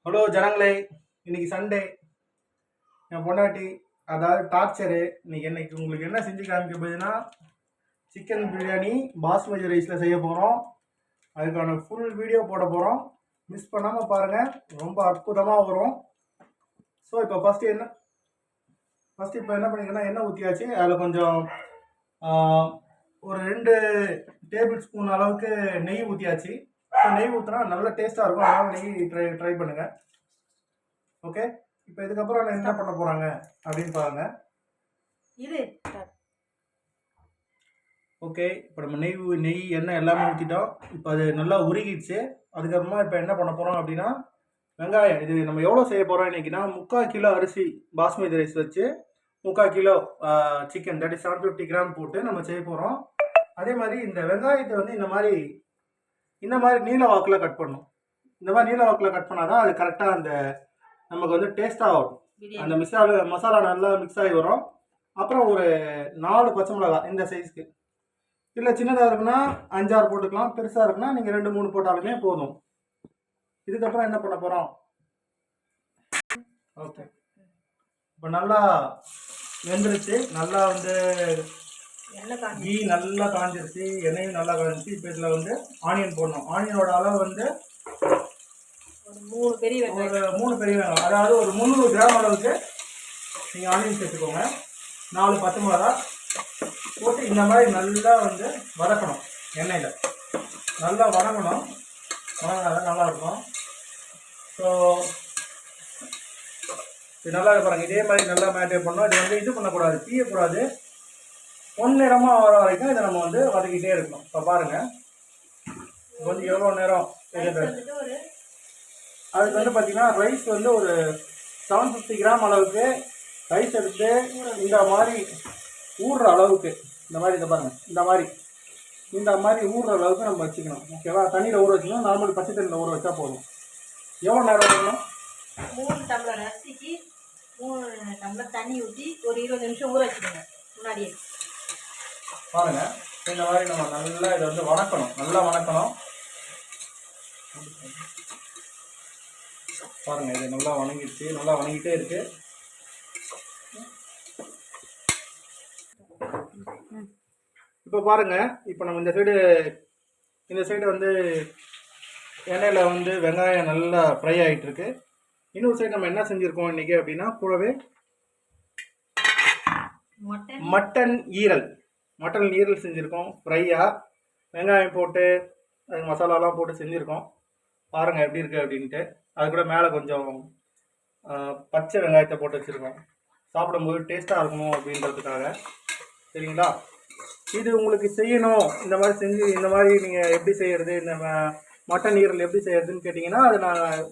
Hello ஜனங்களே, இன்னைக்கு Sunday. என் பொண்டாட்டி அதாவது டார்ச்சரு இன்னைக்கு உங்களுக்கு என்ன செஞ்சு காமிக்க போகுதுன்னா சிக்கன் பிரியாணி பாஸ்மதி ரைஸில் செய்ய போகிறோம். அதுக்கான ஃபுல் வீடியோ போட போகிறோம். மிஸ் பண்ணாமல் பாருங்கள், ரொம்ப அற்புதமாக வரும். ஸோ இப்போ ஃபஸ்ட்டு இப்போ என்ன பண்ணிங்கன்னா எண்ணெய் ஊற்றியாச்சு. அதில் கொஞ்சம் ஒரு 2 டேபிள் ஸ்பூன் அளவுக்கு நெய் ஊற்றியாச்சு. ஸோ நெய் ஊற்றினா நல்ல டேஸ்ட்டாக இருக்கும். அதனால் நெய் ட்ரை பண்ணுங்கள். ஓகே, இப்போ இதுக்கப்புறம் என்ன பண்ண போகிறாங்க அப்படின்னு பாருங்க. ஓகே, இப்போ நம்ம நெய் எண்ணெய் எல்லாமே ஊற்றிட்டோம். இப்போ அது நல்லா உருகிடுச்சு. அதுக்கப்புறமா இப்போ என்ன பண்ண போகிறோம் அப்படின்னா வெங்காயம். இது நம்ம எவ்வளோ செய்ய போகிறோம் இன்றைக்கினா 3/4 கிலோ அரிசி பாஸ்மதி ரைஸ் வச்சு 3/4 kilo chicken, that is 750 gram போட்டு நம்ம செய்ய போகிறோம். அதே மாதிரி இந்த வெங்காயத்தை வந்து இந்த மாதிரி நீல வாக்கில் கட் பண்ணணும். இந்த மாதிரி நீல வாக்கில் கட் பண்ணால் தான் அது கரெக்டாக அந்த நமக்கு வந்து டேஸ்ட்டாக வரும். அந்த மசாலா நல்லா மிக்ஸ் ஆகி வரும். அப்புறம் ஒரு 4 பச்சை மிளகாய் இந்த சைஸ்க்கு. இல்லை சின்னதாக இருக்குன்னா 5-6 போட்டுக்கலாம். பெருசாக இருக்குன்னா நீங்கள் 2-3 போட்டாலுமே போதும். இதுக்கப்புறம் என்ன பண்ண போகிறோம்? ஓகே, இப்போ நல்லா வெந்துருச்சு. நல்லா வந்து கீ நல்லா காஞ்சிருச்சு, எண்ணெயும் நல்லா காஞ்சிச்சு. இப்போ இதில் வந்து ஆனியன் போடணும். ஆனியனோட அளவு வந்து ஒரு 3 பெரிய வெங்காயம், அதாவது ஒரு 300 கிராம் அளவுக்கு நீங்கள் ஆனியன் சேர்த்துக்கோங்க. 4 பச்சை மிளகா போட்டு இந்த மாதிரி நல்லா வந்து வதக்கணும். எண்ணெயில் நல்லா வதங்கணும். வதங்கினாதான் நல்லா இருக்கும். ஸோ இது நல்லா பாருங்கள். இதே மாதிரி நல்லா மேரினேட் பண்ணணும். இது வந்து இது பண்ணக்கூடாது, தீயக்கூடாது. பொன்னிறமாக வர வரைக்கும் இதை நம்ம வந்து வதக்கிட்டே இருக்கணும். இப்போ பாருங்கள், கொஞ்சம் எவ்வளோ நேரம் அதுக்கு வந்து பார்த்தீங்கன்னா ரைஸ் வந்து ஒரு 750 கிராம் அளவுக்கு ரைஸ் எடுத்து இந்த மாதிரி ஊறுற அளவுக்கு இந்த மாதிரி இதை பாருங்கள், இந்த மாதிரி ஊறுற அளவுக்கு நம்ம வச்சுக்கணும். ஓகேவா? தண்ணியில் ஊற வச்சுக்கணும். நார்மல் பச்சை தண்ணியில் ஊற வச்சா போதும். எவ்வளோ நேரம் ஊறணும்? 3 டம்ளர் அரிசிக்கு 3 டம்ளர் தண்ணி ஊற்றி ஒரு 20 நிமிஷம் ஊற வச்சுக்கோங்க. முன்னாடியே பாருங்கள், இந்த மாதிரி நம்ம நல்லா இதை வந்து நல்லா வணக்கணும். பாருங்க, இது நல்லா வணங்கிடுச்சு. நல்லா வணங்கிட்டே இருக்கு. இப்போ பாருங்க, இப்போ நம்ம இந்த சைடு வந்து எண்ணெயில் வந்து வெங்காயம் நல்லா ஃப்ரை ஆகிட்டு இருக்கு. இன்னொரு சைடு நம்ம என்ன செஞ்சுருக்கோம் இன்னைக்கு அப்படின்னா, கூடவே மட்டன் ஈரல் செஞ்சுருக்கோம். ஃப்ரையாக வெங்காயம் போட்டு அது மசாலாலாம் போட்டு செஞ்சுருக்கோம். பாருங்கள் எப்படி இருக்குது அப்படின்ட்டு. அது கூட மேலே கொஞ்சம் பச்சை வெங்காயத்தை போட்டு வச்சுருக்கோம். சாப்பிடும்போது டேஸ்ட்டாக இருக்கணும் அப்படின்றதுக்காக. சரிங்களா? இது உங்களுக்கு செய்யணும், இந்த மாதிரி நீங்கள் எப்படி செய்கிறது, இந்த மட்டன் ஈரல் எப்படி செய்கிறதுன்னு கேட்டிங்கன்னா, அது நாங்கள்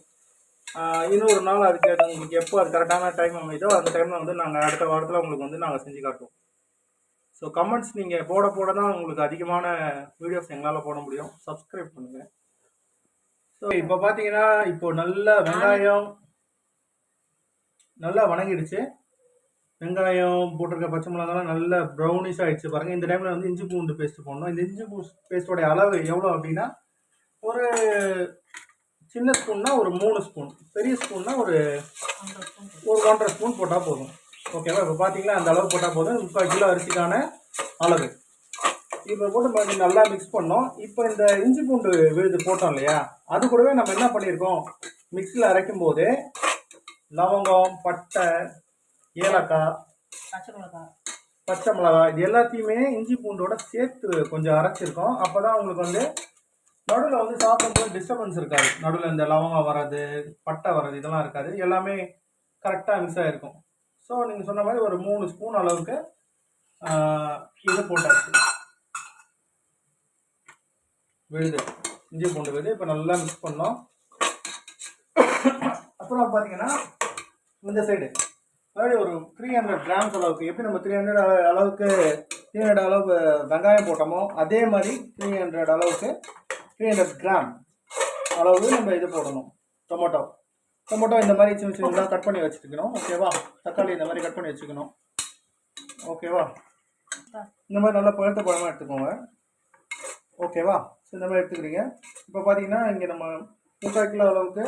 இன்னொரு நாள் அதுக்கு உங்களுக்கு எப்போ அது கரெக்டான டைம் அமைதோ அந்த டைமில் வந்து நாங்கள் அடுத்த வாரத்தில் உங்களுக்கு வந்து நாங்கள் செஞ்சு காட்டுவோம். ஸோ கமெண்ட்ஸ் நீங்கள் போட தான் உங்களுக்கு அதிகமான வீடியோஸ் எங்களால் போட முடியும். சப்ஸ்கிரைப் பண்ணுங்கள். ஸோ இப்போ பார்த்தீங்கன்னா, இப்போ நல்லா வெங்காயம் நல்லா வணங்கிடுச்சு. வெங்காயம் போட்டிருக்க பச்சை மிளகாலாம் நல்லா ப்ரௌனிஷ் ஆகிடுச்சு. பாருங்கள், இந்த டைமில் வந்து இஞ்சி பூண்டு பேஸ்ட்டு போடணும். இந்த இஞ்சி பூண்டு பேஸ்ட்டோடைய அளவு எவ்வளோ அப்படின்னா, ஒரு சின்ன ஸ்பூன்னா ஒரு 3 ஸ்பூன், பெரிய ஸ்பூன்னா ஒரு 1.5 ஸ்பூன் போட்டால் போதும். ஓகேவா? இப்போ பார்த்தீங்களா, அந்த அளவு போட்டால் போதும். 3/4 கிலோ அரிசிக்கான அளவு. இப்போ போட்டு நல்லா மிக்ஸ் பண்ணோம். இப்போ இந்த இஞ்சி பூண்டு விழுது போட்டோம் இல்லையா, அது கூடவே நம்ம என்ன பண்ணியிருக்கோம், மிக்ஸியில் அரைக்கும் போது லவங்கம், பட்டை, ஏலக்காய், பச்சை மிளகாய் இது எல்லாத்தையுமே இஞ்சி பூண்டோட சேர்த்து கொஞ்சம் அரைச்சிருக்கோம். அப்போ தான் உங்களுக்கு வந்து நடுவில் வந்து சாப்பிடும்போது டிஸ்டர்பன்ஸ் இருக்காது. நடுவில் இந்த லவங்கம் வர்றது, பட்டை வர்றது இதெல்லாம் இருக்காது. எல்லாமே கரெக்டாக மிக்ஸ் ஆகிருக்கும். ஸோ நீங்கள் சொன்ன மாதிரி ஒரு 3 ஸ்பூன் அளவுக்கு இது போட்டாச்சு, விழுது, இஞ்சி பூண்டு விழுது. இப்போ நல்லா மிக்ஸ் பண்ணோம். அப்புறம் பார்த்தீங்கன்னா இந்த சைடு மறுபடியும் ஒரு 300 கிராம்ஸ் அளவுக்கு, எப்படி நம்ம 300 அளவுக்கு வெங்காயம் போட்டோமோ அதே மாதிரி 300 கிராம் அளவு நம்ம இது போடணும். டொமேட்டோ இந்த மாதிரி சின்ன சின்னதாக கட் பண்ணி வச்சுக்கணும். ஓகேவா? தக்காளி இந்த மாதிரி கட் பண்ணி வச்சுக்கணும். ஓகேவா? இந்த மாதிரி நல்லா பழுத்த பழமாக எடுத்துக்கோங்க. ஓகேவா? ஸோ இந்த மாதிரி எடுத்துக்கிறீங்க. இப்போ பார்த்தீங்கன்னா இங்கே நம்ம 3/4 கிலோ அளவுக்கு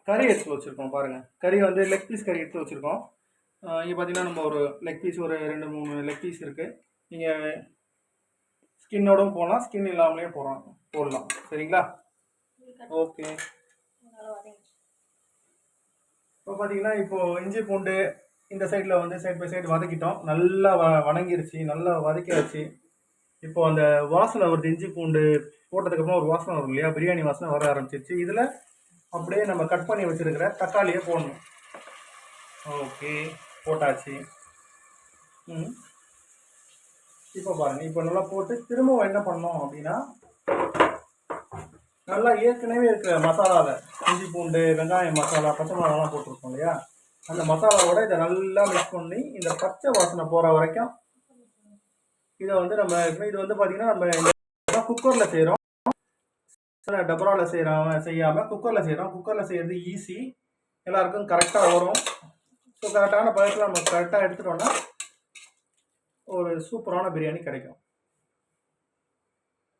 கறி எடுத்து வச்சுருக்கோம் பாருங்கள். கறி வந்து லெக் பீஸ் கறி எடுத்து வச்சுருக்கோம். இங்கே பார்த்தீங்கன்னா நம்ம ஒரு லெக் பீஸ் ஒரு 2-3 லெக் பீஸ் இருக்குது. நீங்கள் ஸ்கின்னோடும் போடலாம், ஸ்கின் இல்லாமலே போடலாம். சரிங்களா? ஓகே. இப்போ பார்த்தீங்கன்னா இப்போது இஞ்சி பூண்டு இந்த சைடில் வந்து சைட் பை சைடு வதக்கிட்டோம். நல்லா வணங்கிருச்சு, நல்லா வதக்கியாச்சு. இப்போ அந்த வாசனை வருது, இஞ்சி பூண்டு போட்டதுக்கப்புறம் ஒரு வாசனை வரும் இல்லையா, பிரியாணி வாசனை வர ஆரம்பிச்சிருச்சு. இதில் அப்படியே நம்ம கட் பண்ணி வச்சுருக்கிற தக்காளியை போடணும். ஓகே, போட்டாச்சு. இப்போ பாருங்கள், இப்போ நல்லா போட்டு திரும்பவும் என்ன பண்ணோம் அப்படின்னா, நல்லா ஏற்கனவே இருக்கிற மசாலாவில் இஞ்சி பூண்டு வெங்காயம் மசாலா பச்சை மிளகாலாம் போட்டிருக்கோம் இல்லையா, அந்த மசாலாவோட இதை நல்லா மிக்ஸ் பண்ணி இந்த பச்சை வாசனை போகிற வரைக்கும் இதை வந்து நம்ம இது வந்து பார்த்திங்கன்னா நம்ம குக்கரில் செய்கிறோம், டபராவில் செய்யாமல் குக்கரில் செய்கிறோம். குக்கரில் செய்கிறது ஈஸி, எல்லாருக்கும் கரெக்டாக வரும். ஸோ கரெக்டான பதத்தில் நம்ம கரெக்டாக எடுத்துட்டோம்னா ஒரு சூப்பரான பிரியாணி கிடைக்கும்.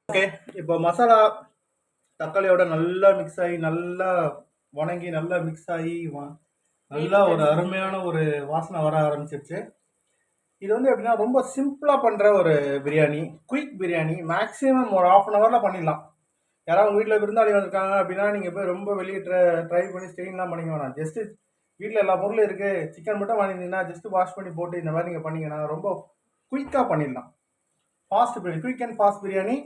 ஓகே, இப்போ மசாலா தக்காளியோட நல்லா மிக்ஸ் ஆகி நல்லா வணங்கி நல்லா மிக்ஸ் ஆகி நல்லா ஒரு அருமையான ஒரு வாசனை வர ஆரம்பிச்சிருச்சு. இது வந்து எப்படின்னா ரொம்ப சிம்பிளாக பண்ணுற ஒரு பிரியாணி, குயிக் பிரியாணி. மேக்ஸிமம் ஒரு 1/2 அன் ஹவரில் பண்ணிடலாம். யாராவது உங்கள் வீட்டில் விருந்தாளி வந்திருக்காங்க அப்படின்னா நீங்கள் போய் ரொம்ப வெளியே ட்ரை பண்ணி ஸ்டெயின்லாம் பண்ணிக்க வேணாம். ஜஸ்ட்டு வீட்டில் எல்லா பொருளும் இருக்குது, சிக்கன் மட்டும் வாங்கினீங்கன்னா ஜஸ்ட்டு வாஷ் பண்ணி போட்டு இந்த மாதிரி நீங்கள் பண்ணிங்கன்னா ரொம்ப குயிக்காக பண்ணிடலாம். Fast biryani, quick and fast biryani.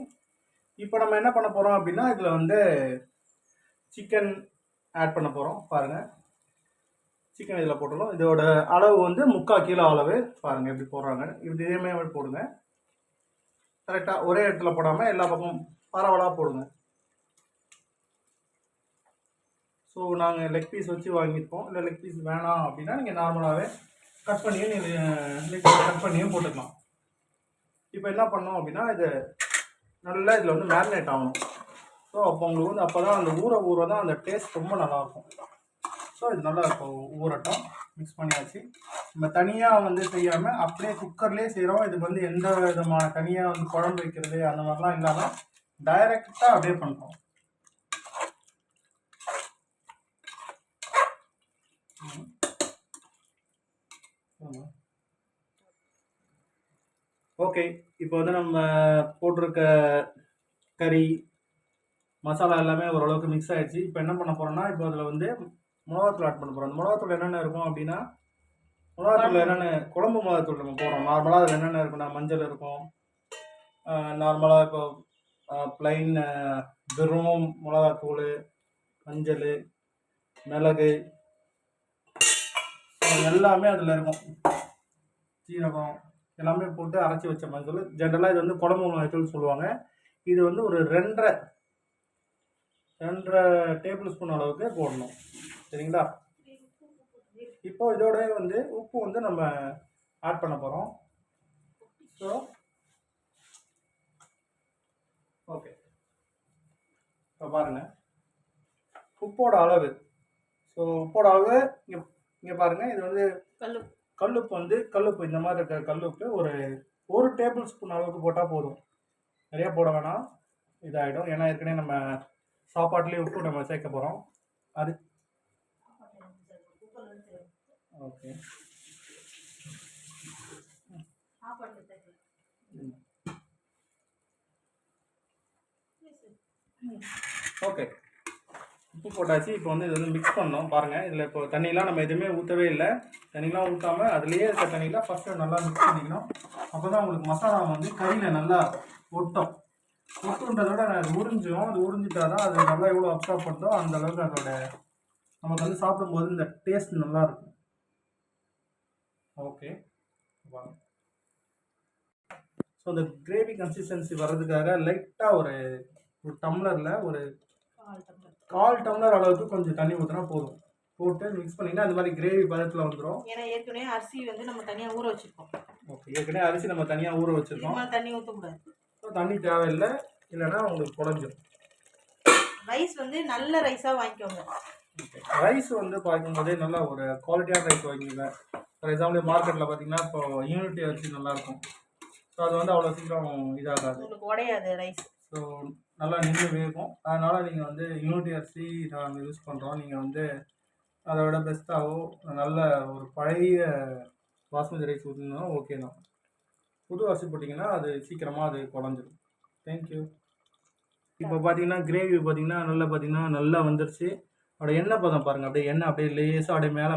இப்போ நம்ம என்ன பண்ண போகிறோம் அப்படின்னா இதில் வந்து சிக்கன் ஆட் பண்ண போகிறோம். பாருங்கள், சிக்கன் இதில் போட்டுடலாம். இதோட அளவு வந்து 3/4 கிலோ அளவு. பாருங்கள் எப்படி போடுறாங்க, இப்படி இதே மாதிரி போடுங்க. கரெக்டாக ஒரே இடத்துல போடாமல் எல்லா பக்கமும் பரவலாக போடுங்க. ஸோ நாங்கள் லெக் பீஸ் வச்சு வாங்கியிருக்கோம். இல்லை லெக் பீஸ் வேணாம் அப்படின்னா நீங்கள் நார்மலாகவே கட் பண்ணியும் போட்டுக்கலாம். இப்போ என்ன பண்ணோம் அப்படின்னா இது நல்லா இதில் வந்து மேரினேட் ஆகணும். ஸோ அப்போ உங்களுக்கு வந்து அப்போ தான் அந்த ஊற தான் அந்த டேஸ்ட் ரொம்ப நல்லாயிருக்கும். ஸோ இது நல்லா இருக்கும், ஊறட்டும். மிக்ஸ் பண்ணியாச்சு. நம்ம தனியாக வந்து செய்யாமல் அப்படியே குக்கர்லேயே செய்கிறோம். இது வந்து எந்த விதமான தனியாக வந்து குழம்பு வைக்கிறது அந்த மாதிரிலாம் இல்லாமல் டைரெக்டாக அப்படியே பண்ணுறோம். ஓகே, இப்போ வந்து நம்ம போட்டிருக்க கறி மசாலா எல்லாமே ஓரளவுக்கு மிக்ஸ் ஆகிடுச்சு. இப்போ என்ன பண்ண போகிறோம்னா இப்போ அதில் வந்து மிளகாத்தூள் ஆட் பண்ண போகிறோம். அந்த மிளகாத்தூள் என்னென்ன இருக்கும் அப்படின்னா, மிளகாத்தூள் என்னென்ன குழம்பு மிளகாத்தூள் நம்ம போடுறோம். நார்மலாக அதில் என்னென்ன இருக்குன்னா மஞ்சள் இருக்கும், நார்மலாக இப்போ ப்ளைன் வெறும் மிளகாத்தூள், மஞ்சள், மிளகு எல்லாமே அதில் இருக்கும், சீரகம் எல்லாமே போட்டு அரைச்சி வச்ச மஞ்சள். ஜென்ரலாக இது வந்து குழம்பு மிளகாய்த்தூள் சொல்லுவாங்க. இது வந்து ஒரு 2.5 டேபிள் ஸ்பூன் அளவுக்கு போடணும். சரிங்களா? இப்போ இதோட வந்து உப்பு வந்து நம்ம ஆட் பண்ண போகிறோம். ஸோ ஓகே, இப்போ பாருங்கள் உப்போட அளவு. ஸோ உப்போட அளவு இங்கே பாருங்கள். இது வந்து கல்லுப்பு இந்த மாதிரி இருக்கிற கல்லுப்பு ஒரு டேபிள் ஸ்பூன் அளவுக்கு போட்டால் போதும். நிறையா போட வேணாம், இதாகிடும். ஏன்னா ஏற்கனவே நம்ம சாப்பாட்லேயே உப்பு நம்ம சேர்க்க போகிறோம். அது ஓகே. ஓகே, உப்பு போட்டாச்சு. இப்போ வந்து இது வந்து மிக்ஸ் பண்ணோம். பாருங்கள், இதில் இப்போ தண்ணியெலாம் நம்ம எதுவுமே ஊற்றவே இல்லை. தண்ணியெலாம் ஊற்றாமல் அதுலேயே இருக்க தண்ணியில் ஃபஸ்ட்டு நல்லா மிக்ஸ் பண்ணிக்கணும். அப்போ தான் உங்களுக்கு மசாலா வந்து கறியில் நல்லா ஒட்டுன்றதோட அது உறிஞ்சும். அது உறிஞ்சிட்டா தான் அது நல்லா எவ்வளோ அப்சார்ப் பண்ணுதோ அந்த அளவுக்கு அதோட நமக்கு வந்து சாப்பிடும்போது இந்த டேஸ்ட் நல்லாயிருக்கும். ஓகே, ஸோ இந்த கிரேவி கன்சிஸ்டன்சி வர்றதுக்காக லைட்டாக ஒரு டம்ளரில் ஒரு 1/4 டம்ளர் அளவுக்கு கொஞ்சம் தண்ணி ஊற்றினா போதும். போட்டு மிக்ஸ் பண்ணிங்கன்னா அந்த மாதிரி கிரேவி பதத்தில் வந்துடும். ஏன்னா ஏற்கனவே அரிசி வந்து நம்ம தனியாக ஊற வச்சுருக்கோம். ஓகே, ஏற்கனவே அரிசி நம்ம தனியாக ஊற வச்சுருக்கோம். தண்ணி ஊற்றக்கூடாது. ஸோ தண்ணி தேவையில்லை, இல்லைன்னா உங்களுக்கு குழஞ்சிடும். ரைஸ் வந்து நல்ல ரைஸாக வாங்கிக்கோங்க. ரைஸ் வந்து பார்க்கும்போதே நல்லா ஒரு குவாலிட்டியான ரைஸ் வாங்கிக்கோங்க. ஃபார் எக்ஸாம்பிள் மார்க்கெட்டில் பார்த்தீங்கன்னா இப்போ யூனிட்டி அரிசி நல்லாயிருக்கும். ஸோ அது வந்து அவ்வளோ சீக்கிரம் இதாகாது, உங்களுக்கு உடையாது ரைஸ். ஸோ நல்லா நின்று வேகும். அதனால் நீங்கள் வந்து யூனிட்டி அரிசி நாங்கள் யூஸ் பண்ணுறோம். நீங்கள் வந்து அதை விட பெஸ்ட்டாகவோ நல்ல ஒரு பழைய பாஸ்மதி ரைஸ் ஊற்றினா ஓகே தான். புது அரிசி போட்டிங்கன்னா அது சீக்கிரமாக அது குழஞ்சிடும். தேங்க்யூ. இப்போ பார்த்தீங்கன்னா கிரேவி பார்த்தீங்கன்னா நல்லா வந்துருச்சு. அதோட எண்ணெய் பதம் பாருங்கள், அப்படியே எண்ணெய் அப்படியே லேசாக அப்படியே மேலே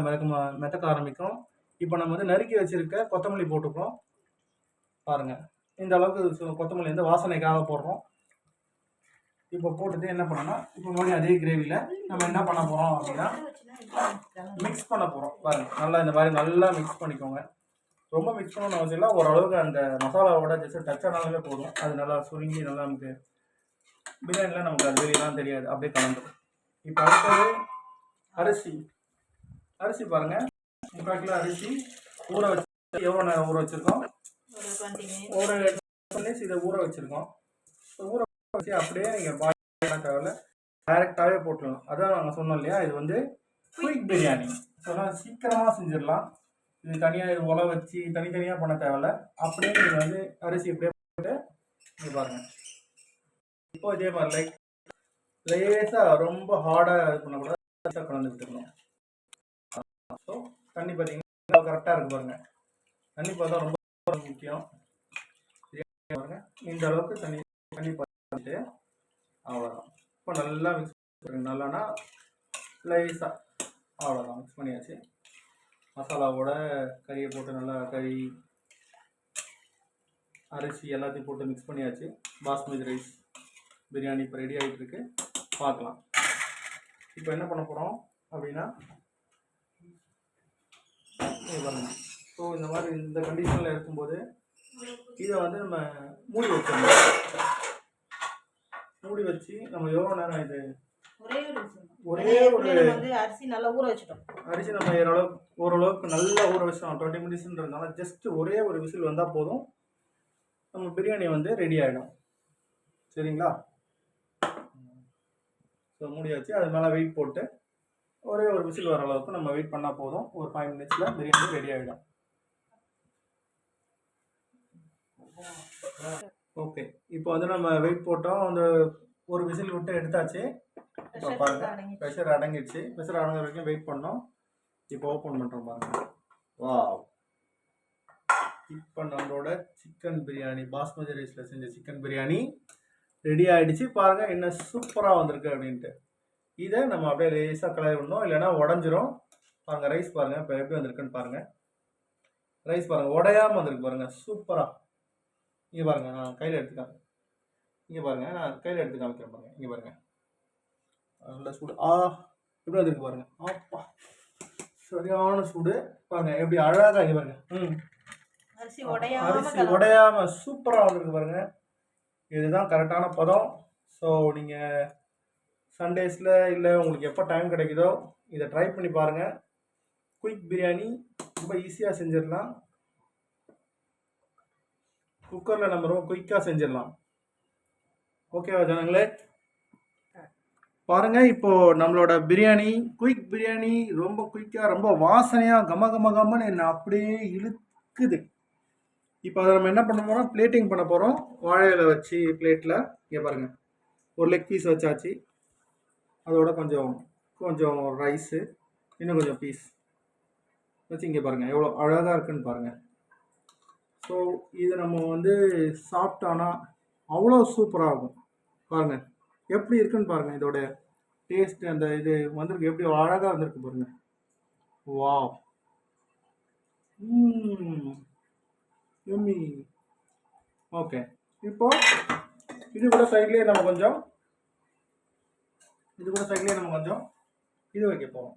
மிதக்க ஆரம்பிக்கும். இப்போ நம்ம வந்து நறுக்கி வச்சுருக்க கொத்தமல்லி போட்டுக்கிறோம் பாருங்கள். இந்த அளவுக்கு கொத்தமல்லி வந்து வாசனைக்காக போடுறோம். இப்போ போட்டுட்டு என்ன பண்ணோம்னா, இப்போ மறுபடியும் அதே கிரேவியில் நம்ம என்ன பண்ண போகிறோம் அப்படின்னா மிக்ஸ் பண்ண போகிறோம் பாருங்கள். நல்லா இந்த மாதிரி நல்லா மிக்ஸ் பண்ணிக்கோங்க. ரொம்ப மிக்ஸ் பண்ணணும்னு அவசியம் இல்லை, ஓரளவுக்கு அந்த மசாலாவோட ஜஸ்ட் டச் ஆனாலே போதும். அது நல்லா சுருங்கி நல்லா நமக்கு பிரியாணியில் நமக்கு அது வெளியெல்லாம் தெரியாது, அப்படியே கலந்துடும். இப்போ அடுத்தது அரிசி பாருங்கள். 3/4 கிலோ அரிசி ஊற வச்சு எவ்வளோ நேரம் ஊற வச்சுருக்கோம்? ஒரு 20 மினிட்ஸ் இதை ஊற வச்சுருக்கோம். ஊற வச்சு அப்படியே நீங்கள் பாயில் தேவையில்ல, டைரெக்டாகவே போட்டுடலாம். அதான் நாங்கள் சொன்னோம் இல்லையா, இது வந்து குயிக் பிரியாணி. சொன்னால் சீக்கிரமாக செஞ்சிடலாம். இது தனியாக இது உலை வச்சு தனித்தனியாக பண்ண தேவையில்ல. அப்படியே நீங்கள் வந்து அரிசி இப்படியே போட்டு இது பாருங்கள். இப்போ இதே மாதிரி லேசாக ரொம்ப ஹார்டாக இது பண்ணக்கூடாது, கலந்துக்கிட்டு இருக்கணும். ஸோ தண்ணி பார்த்தீங்கன்னா கரெக்டாக இருக்கு பாருங்கள். தண்ணி பார்த்தா ரொம்ப முக்கியம். பாருங்கள், இந்த அளவுக்கு தண்ணி பார்த்துட்டு அவ்வளோதான். இப்போ நல்லா மிக்ஸ் பண்ணுங்க. நல்லானா லேசாக அவ்வளோதான் மிக்ஸ் பண்ணியாச்சு. மசாலாவோட கறியை போட்டு நல்லா கறி அரிசி எல்லாத்தையும் போட்டு மிக்ஸ் பண்ணியாச்சு. பாஸ்மதி ரைஸ் பிரியாணி இப்போ ரெடி ஆகிட்டு இருக்கு, பார்க்கலாம். இப்போ என்ன பண்ண போகிறோம் அப்படின்னா பாருங்க. ஸோ இந்த மாதிரி இந்த கண்டிஷனில் இருக்கும்போது இதை வந்து நம்ம மூடி வச்சிடணும். மூடி வச்சு நம்ம எவ்வளோ நேரம் இது ஒரே ஒரு அரிசி நல்லா ஊற வச்சிட்டோம். அரிசி நம்ம ஓரளவுக்கு நல்லா ஊற வச்சிட்டோம். 20 மினிட்ஸ்ன்றதுனால ஜஸ்ட் ஒரே ஒரு விசில் வந்தால் போதும், நம்ம பிரியாணி வந்து ரெடி ஆகிடும். சரிங்களா? ஸோ மூடியாச்சு. அது மேலே வெயிட் போட்டு ஒரே ஒரு விசில் வர அளவுக்கு நம்ம வெயிட் பண்ணால் போதும். ஒரு 5 மினிட்ஸில் பிரியாணி ரெடி ஆகிடும். ஓகே, இப்போ வந்து நம்ம வெயிட் போட்டோம். அந்த ஒரு விசில் விட்டு எடுத்தாச்சு. இப்போ பாருங்கள், ப்ரெஷர் அடங்கிடுச்சு. ப்ரெஷர் அடங்குற வரைக்கும் வெயிட் பண்ணோம். இப்போ ஓப்பன் பண்ணுறோம் பாருங்கள். வாவ், இப்போ நம்மளோட சிக்கன் பிரியாணி, பாஸ்மதி ரைஸில் செஞ்ச சிக்கன் பிரியாணி ரெடி ஆகிடுச்சு. பாருங்கள் என்ன சூப்பராக வந்திருக்கு அப்படின்ட்டு. இதை நம்ம அப்படியே லேசாக கிளறி விடணும், இல்லைன்னா உடஞ்சிரும். பாருங்கள் ரைஸ் பாருங்கள் இப்போ எப்படி வந்திருக்குன்னு பாருங்கள். ரைஸ் பாருங்கள் உடையாமல் வந்திருக்கு பாருங்கள், சூப்பராக. இங்கே பாருங்கள், நான் கையில் எடுத்துக்காங்க. இங்கே பாருங்கள், நான் கையில் எடுத்து காமிக்கிறேன் பாருங்கள். இங்கே பாருங்கள், நல்ல சூடு. எப்படி வந்திருக்கு பாருங்கள். ஆப்பா, சரியான சூடு. பாருங்கள் எப்படி அழகாக. இங்கே பாருங்கள், அரிசி உடையாமல் சூப்பராக வந்திருக்கு பாருங்கள். இதுதான் கரெக்டான பதம். ஸோ நீங்கள் சண்டேஸில் இல்லை உங்களுக்கு எப்போ டைம் கிடைக்குதோ இதை ட்ரை பண்ணி பாருங்கள். குயிக் பிரியாணி ரொம்ப ஈஸியாக செஞ்சிடலாம். குக்கரில் நம்ம ரொம்ப குயிக்காக செஞ்சிடலாம். ஓகேவா ஜனங்களே? பாருங்கள், இப்போது நம்மளோட பிரியாணி குயிக் பிரியாணி ரொம்ப குயிக்காக ரொம்ப வாசனையாக கமன்னு என்ன அப்படியே இழுக்குது. இப்போ அதை நம்ம என்ன பண்ண போகிறோம், பிளேட்டிங் பண்ண போகிறோம். வாழை இலை வச்சு பிளேட்டில் இங்கே பாருங்கள் ஒரு லெக் பீஸ் வச்சாச்சு. அதோட கொஞ்சம் ரைஸு, இன்னும் கொஞ்சம் பீஸ் வச்சு இங்கே பாருங்கள் எவ்வளோ அழகாக இருக்குன்னு பாருங்கள். ஸோ இது நம்ம வந்து சாப்பிட்டோன்னா அவ்வளோ சூப்பராக இருக்கும். பாருங்கள் எப்படி இருக்குன்னு பாருங்கள். இதோட டேஸ்ட்டு அந்த இது வந்திருக்கு, எப்படி அழகாக வந்திருக்கு பாருங்கள். Wow, Emmy. ஓகே, இப்போ இது கூட சைட்லேயே நம்ம கொஞ்சம் இது வைக்க போகிறோம்.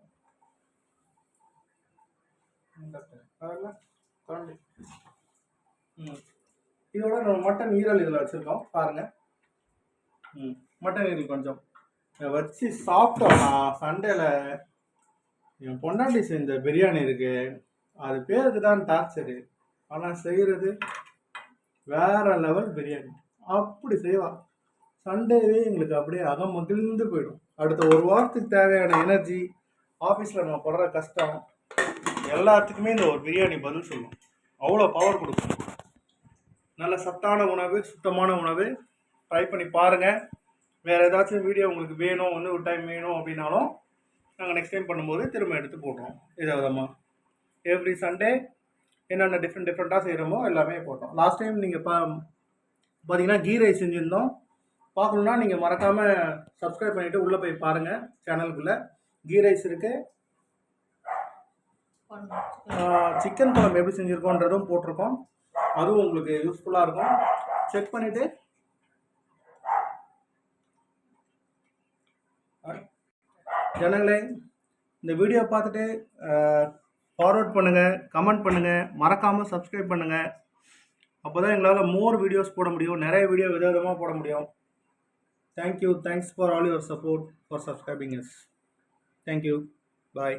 இதோட நம்ம மட்டன் ஈரல் இதில் வச்சுருக்கோம் பாருங்கள். மட்டன் ஈரல் கொஞ்சம் வச்சு சாப்பிட்டோம்னா சண்டேல என் பொண்டாட்டி செஞ்ச பிரியாணி இருக்கு, அது பேருக்கு தான் டார்ச்சரு, ஆனால் செய்கிறது வேற லெவல் பிரியாணி. அப்படி செய்வான். சண்டேவே எங்களுக்கு அப்படியே அகம் மகிழ்ந்து போயிடும். அடுத்த ஒரு வாரத்துக்கு தேவையான எனர்ஜி, ஆஃபீஸில் நம்ம படுற கஷ்டம் எல்லாத்துக்குமே இந்த ஒரு பிரியாணி பதில் சொல்லும். அவ்வளோ பவர் கொடுக்கும். நல்ல சத்தான உணவு, சுத்தமான உணவு. ட்ரை பண்ணி பாருங்கள். வேறு ஏதாச்சும் வீடியோ உங்களுக்கு வேணும், ஒரு டைம் வேணும் அப்படின்னாலும் நாங்கள் நெக்ஸ்ட் டைம் பண்ணும்போது திரும்ப எடுத்து போடுறோம். இதை விதமாக எவ்ரி சண்டே என்னென்ன டிஃப்ரெண்ட்டாக செய்கிறோமோ எல்லாமே போட்டோம். லாஸ்ட் டைம் நீங்கள் பார்த்தீங்கன்னா கீ ரைஸ் செஞ்சுருந்தோம். பார்க்கணுன்னா நீங்கள் மறக்காமல் சப்ஸ்கிரைப் பண்ணிவிட்டு உள்ளே போய் பாருங்கள். சேனலுக்குள்ளே கீ ரைஸ் இருக்குது. சிக்கன் குழம்பு எப்படி செஞ்சுருக்கோன்றதும் போட்டிருக்கோம். அதுவும் உங்களுக்கு யூஸ்ஃபுல்லாக இருக்கும். செக் பண்ணிவிட்டு ஜனங்களே இந்த வீடியோ பார்த்துட்டு ஃபார்வர்ட் பண்ணுங்கள், கமெண்ட் பண்ணுங்கள், மறக்காமல் சப்ஸ்கிரைப் பண்ணுங்கள். அப்போ தான் எங்களால் மோர் வீடியோஸ் போட முடியும், நிறைய வீடியோ விதவிதமாக போட முடியும். Thank you, thanks for all your support for subscribing us. Thank you, bye.